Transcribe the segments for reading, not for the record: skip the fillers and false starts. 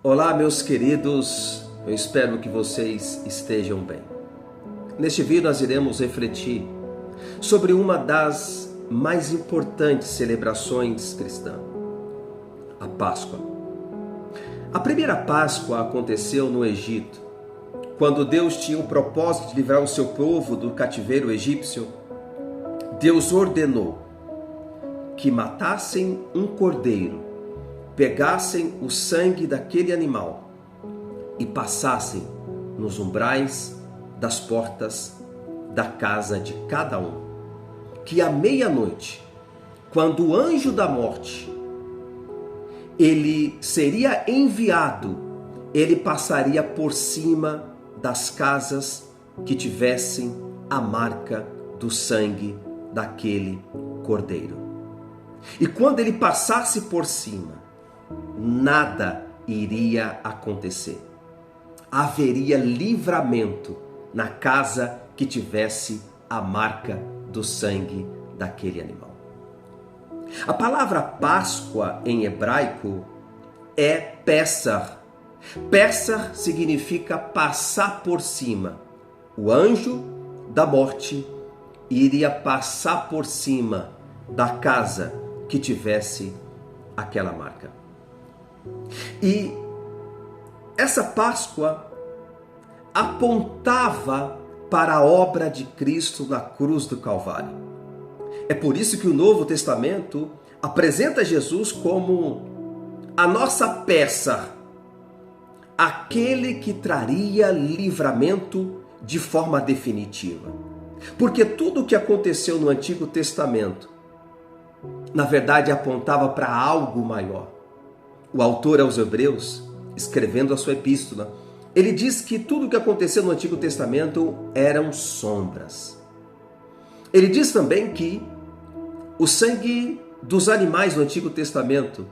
Olá, meus queridos, eu espero que vocês estejam bem. Neste vídeo nós iremos refletir sobre uma das mais importantes celebrações cristãs, a Páscoa. A primeira Páscoa aconteceu no Egito, quando Deus tinha o propósito de livrar o seu povo do cativeiro egípcio. Deus ordenou que matassem um cordeiro, pegassem o sangue daquele animal e passassem nos umbrais das portas da casa de cada um. Que à meia-noite, quando o anjo da morte ele seria enviado, ele passaria por cima das casas que tivessem a marca do sangue daquele cordeiro. E quando ele passasse por cima, nada iria acontecer. Haveria livramento na casa que tivesse a marca do sangue daquele animal. A palavra Páscoa em hebraico é Pessah. Pessah significa passar por cima. O anjo da morte iria passar por cima da casa que tivesse aquela marca. E essa Páscoa apontava para a obra de Cristo na cruz do Calvário. É por isso que o Novo Testamento apresenta Jesus como a nossa peça, aquele que traria livramento de forma definitiva. Porque tudo o que aconteceu no Antigo Testamento, na verdade, apontava para algo maior. O autor aos Hebreus, escrevendo a sua epístola, ele diz que tudo o que aconteceu no Antigo Testamento eram sombras. Ele diz também que o sangue dos animais no Antigo Testamento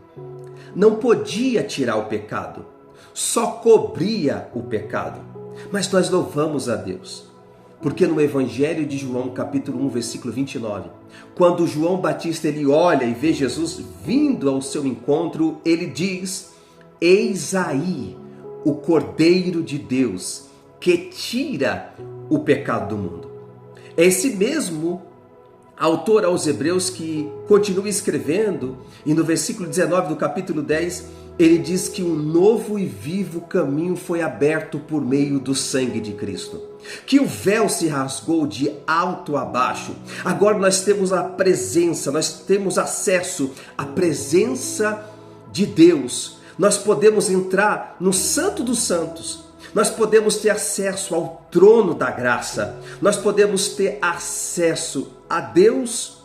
não podia tirar o pecado, só cobria o pecado. Mas nós louvamos a Deus, porque no Evangelho de João, capítulo 1, versículo 29, quando João Batista ele olha e vê Jesus vindo ao seu encontro, ele diz: eis aí o Cordeiro de Deus que tira o pecado do mundo. É esse mesmo autor aos Hebreus que continua escrevendo, e no versículo 19 do capítulo 10, ele diz que um novo e vivo caminho foi aberto por meio do sangue de Cristo. Que o véu se rasgou de alto a baixo. Agora nós temos a presença, nós temos acesso à presença de Deus. Nós podemos entrar no Santo dos Santos. Nós podemos ter acesso ao trono da graça. Nós podemos ter acesso a Deus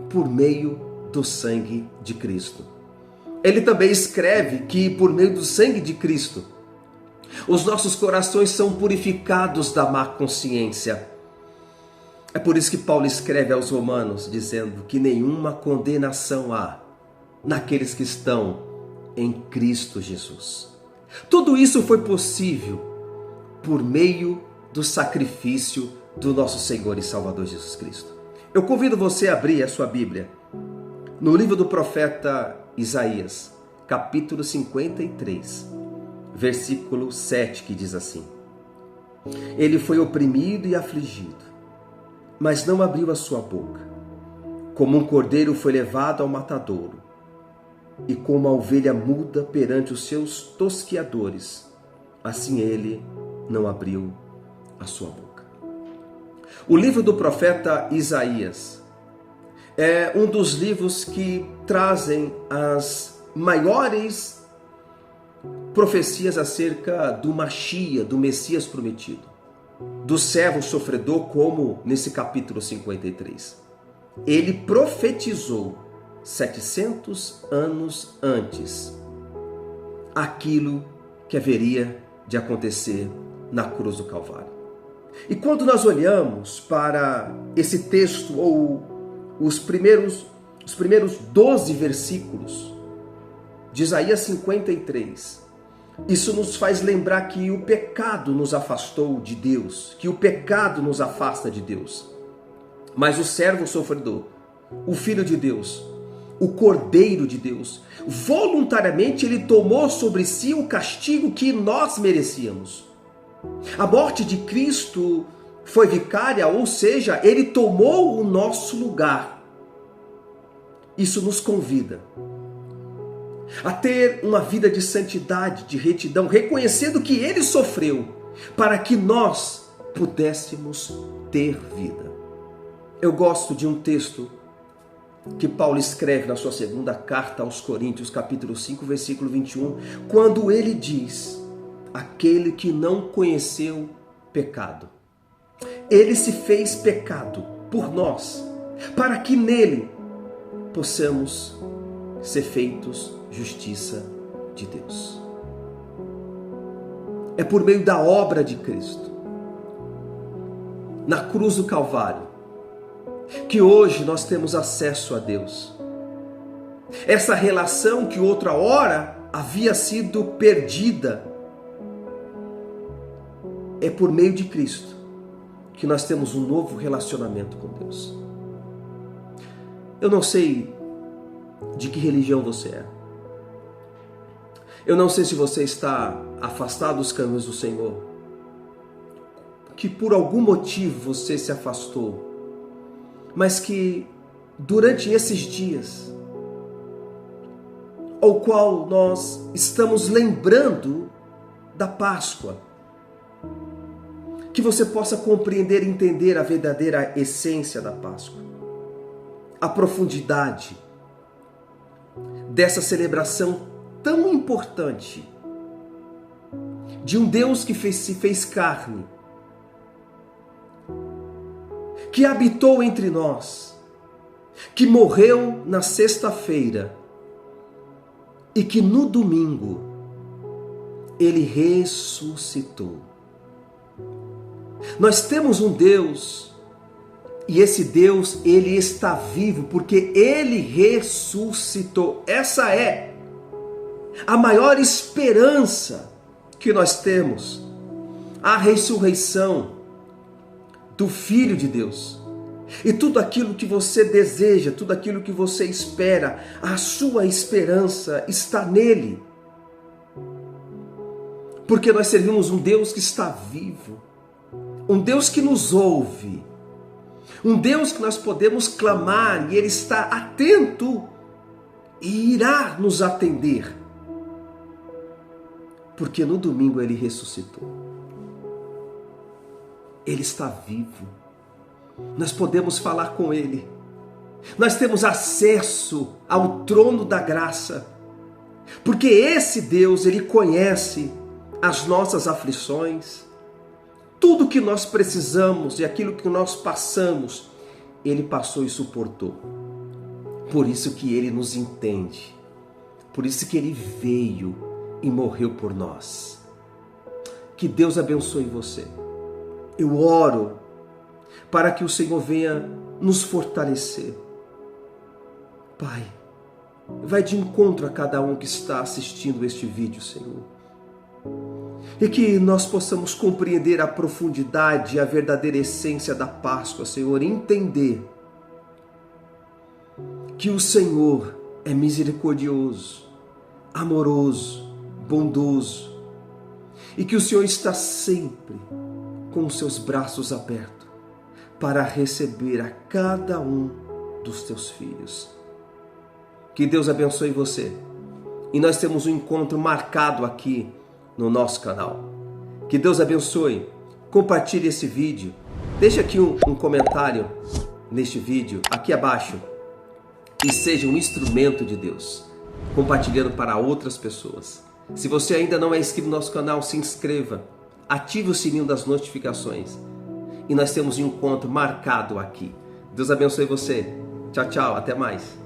por meio do sangue de Cristo. Ele também escreve que por meio do sangue de Cristo, os nossos corações são purificados da má consciência. É por isso que Paulo escreve aos Romanos, dizendo que nenhuma condenação há naqueles que estão em Cristo Jesus. Tudo isso foi possível por meio do sacrifício do nosso Senhor e Salvador Jesus Cristo. Eu convido você a abrir a sua Bíblia no livro do profeta Isaías, capítulo 53, versículo 7, que diz assim: ele foi oprimido e afligido, mas não abriu a sua boca. Como um cordeiro foi levado ao matadouro, e como a ovelha muda perante os seus tosqueadores, assim ele não abriu a sua boca. O livro do profeta Isaías é um dos livros que trazem as maiores profecias acerca do Machia, do Messias prometido, do servo sofredor, como nesse capítulo 53. Ele profetizou 700 anos antes aquilo que haveria de acontecer na cruz do Calvário. E quando nós olhamos para esse texto, ou os primeiros 12 versículos de Isaías 53, isso nos faz lembrar que o pecado nos afastou de Deus, que o pecado nos afasta de Deus. Mas o servo sofredor, o Filho de Deus, o Cordeiro de Deus. Voluntariamente ele tomou sobre si o castigo que nós merecíamos. A morte de Cristo foi vicária, ou seja, ele tomou o nosso lugar. Isso nos convida a ter uma vida de santidade, de retidão, reconhecendo que ele sofreu para que nós pudéssemos ter vida. Eu gosto de um texto que Paulo escreve na sua segunda carta aos Coríntios, capítulo 5, versículo 21, quando ele diz: aquele que não conheceu pecado, ele se fez pecado por nós, para que nele possamos ser feitos justiça de Deus. É por meio da obra de Cristo, na cruz do Calvário, que hoje nós temos acesso a Deus. Essa relação que outra hora havia sido perdida, é por meio de Cristo que nós temos um novo relacionamento com Deus. Eu não sei de que religião você é. Eu não sei se você está afastado dos caminhos do Senhor, que por algum motivo você se afastou, mas que durante esses dias, ao qual nós estamos lembrando da Páscoa, que você possa compreender e entender a verdadeira essência da Páscoa, a profundidade dessa celebração tão importante de um Deus que se fez carne, que habitou entre nós, que morreu na sexta-feira e que no domingo ele ressuscitou. Nós temos um Deus, e esse Deus, ele está vivo porque ele ressuscitou. Essa é a maior esperança que nós temos, a ressurreição do Filho de Deus. E tudo aquilo que você deseja, tudo aquilo que você espera, a sua esperança está nele. Porque nós servimos um Deus que está vivo, um Deus que nos ouve, um Deus que nós podemos clamar e ele está atento e irá nos atender. Porque no domingo ele ressuscitou. Ele está vivo. Nós podemos falar com ele. Nós temos acesso ao trono da graça. Porque esse Deus, ele conhece as nossas aflições, tudo que nós precisamos e aquilo que nós passamos, ele passou e suportou. Por isso que ele nos entende. Por isso que ele veio e morreu por nós. Que Deus abençoe você. Eu oro para que o Senhor venha nos fortalecer. Pai, vai de encontro a cada um que está assistindo este vídeo, Senhor. E que nós possamos compreender a profundidade e a verdadeira essência da Páscoa, Senhor, e entender que o Senhor é misericordioso, amoroso, bondoso, e que o Senhor está sempre com os seus braços abertos para receber a cada um dos teus filhos. Que Deus abençoe você. E nós temos um encontro marcado aqui no nosso canal. Que Deus abençoe. Compartilhe esse vídeo. Deixe aqui um comentário neste vídeo, aqui abaixo. E seja um instrumento de Deus, compartilhando para outras pessoas. Se você ainda não é inscrito no nosso canal, se inscreva. Ative o sininho das notificações. E nós temos um encontro marcado aqui. Deus abençoe você. Tchau, tchau. Até mais.